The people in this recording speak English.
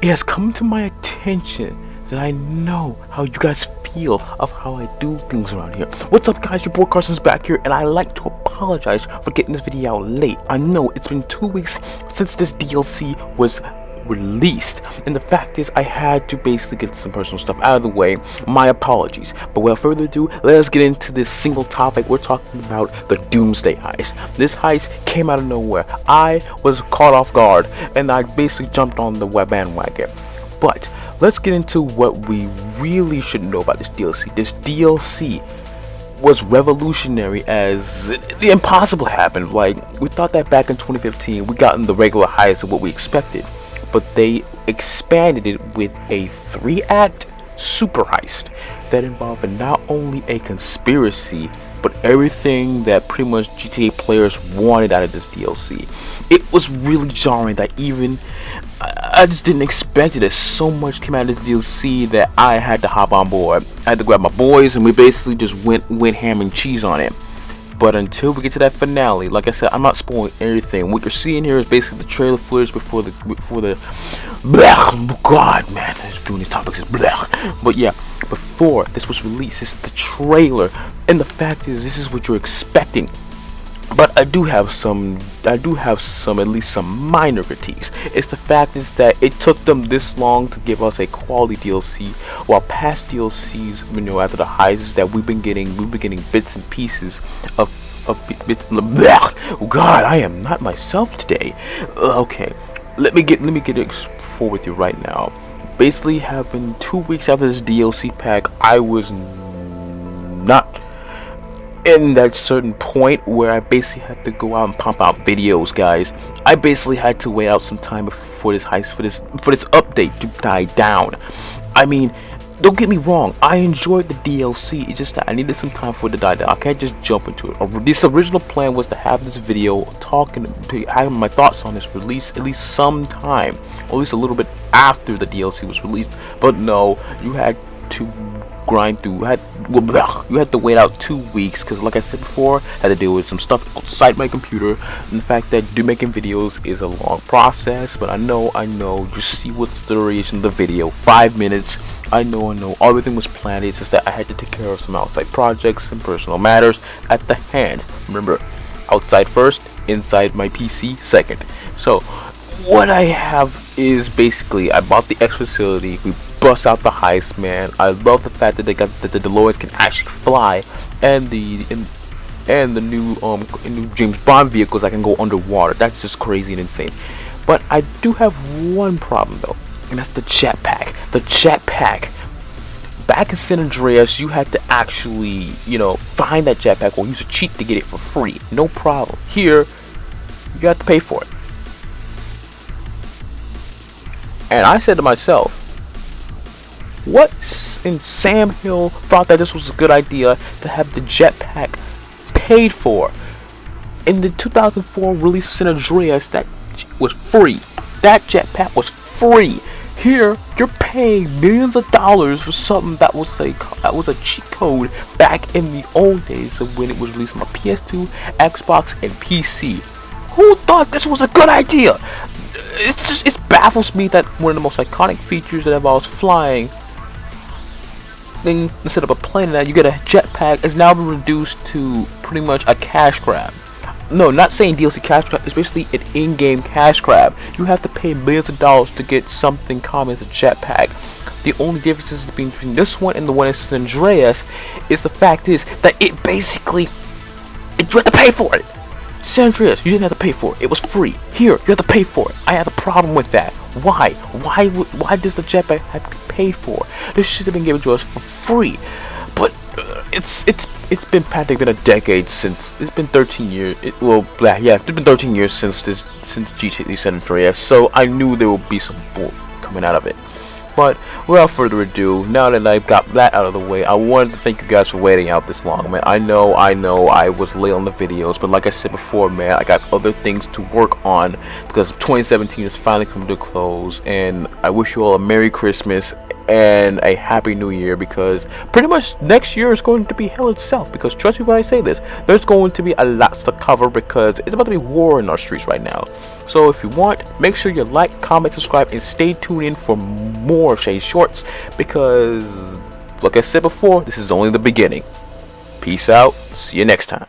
It has come to my attention that I know how you guys feel of how I do things around here. What's up, guys? Your boy Carson's back here, and I like to apologize for getting this video out late. I know it's been 2 weeks since this DLC was released, and the fact is I had to basically get some personal stuff out of the way. My apologies. But without further ado, let us get into this single topic. We're talking about the Doomsday Heist. This heist came out of nowhere. I was caught off guard, and I basically jumped on the bandwagon. But let's get into what we really should know about this DLC. This DLC was revolutionary as the impossible happened. Like, we thought that back in 2015 we got in the regular heist of what we expected, but they expanded it with a 3-act super heist that involved not only a conspiracy but everything that pretty much GTA players wanted out of this DLC. It was really jarring that even I just didn't expect it. That so much came out of this DLC that I had to hop on board. I had to grab my boys, and we basically just went ham and cheese on it. But until we get to that finale, like I said, I'm not spoiling everything. What you're seeing here is basically the trailer footage before the blech, God, man, doing these topics is blech. But yeah, before this was released, it's the trailer, and the fact is, this is what you're expecting. But I do have some at least some minor critiques. It's the fact is that it took them this long to give us a quality DLC, while past DLCs, you know, after the heists that we've been getting bits and pieces of bits. Oh God, I am not myself today. Okay, let me get it forward with you right now. Basically, happened 2 weeks after this DLC pack, I was not in that certain point where I basically had to go out and pump out videos, guys. I basically had to wait out some time before this heist, for this update to die down. I mean, don't get me wrong, I enjoyed the DLC. It's just that I needed some time for it to die down. I can't just jump into it. This original plan was to have this video having my thoughts on this release at least some time, or at least a little bit after the DLC was released. But no, you had to grind through. You had to wait out 2 weeks because, like I said before, I had to deal with some stuff outside my computer, and the fact that making videos is a long process. But I know, just see what's the duration of the video, 5 minutes. I know, everything was planned. It's just that I had to take care of some outside projects and personal matters at the hand. Remember, outside first, inside my PC second. So what I have is basically, I bought the X facility, we bust out the heist, man. I love the fact that the DeLoreans can actually fly, and the new James Bond vehicles that can go underwater. That's just crazy and insane. But I do have one problem though, and that's the jetpack. The jetpack. Back in San Andreas, you had to actually, find that jetpack or use a cheat to get it for free. No problem. Here, you have to pay for it. And I said to myself, what in Sam Hill thought that this was a good idea to have the jetpack paid for? In the 2004 release of San Andreas, that was free. That jetpack was free. Here, you're paying millions of dollars for something that was a cheat code back in the old days of when it was released on my PS2, Xbox, and PC. Who thought this was a good idea? It baffles me that one of the most iconic features that involves flying, then instead of a plane, that you get a jetpack, is now been reduced to pretty much a cash grab. No, not saying DLC cash grab. It's basically an in-game cash grab. You have to pay millions of dollars to get something common as a jetpack. The only difference between this one and the one in San Andreas is the fact is that you have to pay for it. San Andreas, you didn't have to pay for it. It was free. Here, you have to pay for it. I have a problem with that. Why? Why does the jetpack have to be paid for? This should have been given to us for free. But it's been practically been a decade since. It's been 13 years. It's been 13 years since GTA San Andreas. So I knew there would be some bull coming out of it. But without further ado, now that I've got that out of the way, I wanted to thank you guys for waiting out this long, man. I know I was late on the videos, but like I said before, man, I got other things to work on because 2017 is finally coming to a close, and I wish you all a Merry Christmas and a happy new year, because pretty much next year is going to be hell itself, because trust me when I say this, there's going to be a lot to cover, because it's about to be war in our streets right now. So if you want, make sure you like, comment, subscribe, and stay tuned in for more of Shay's Shorts, because like I said before, this is only the beginning. Peace out, see you next time.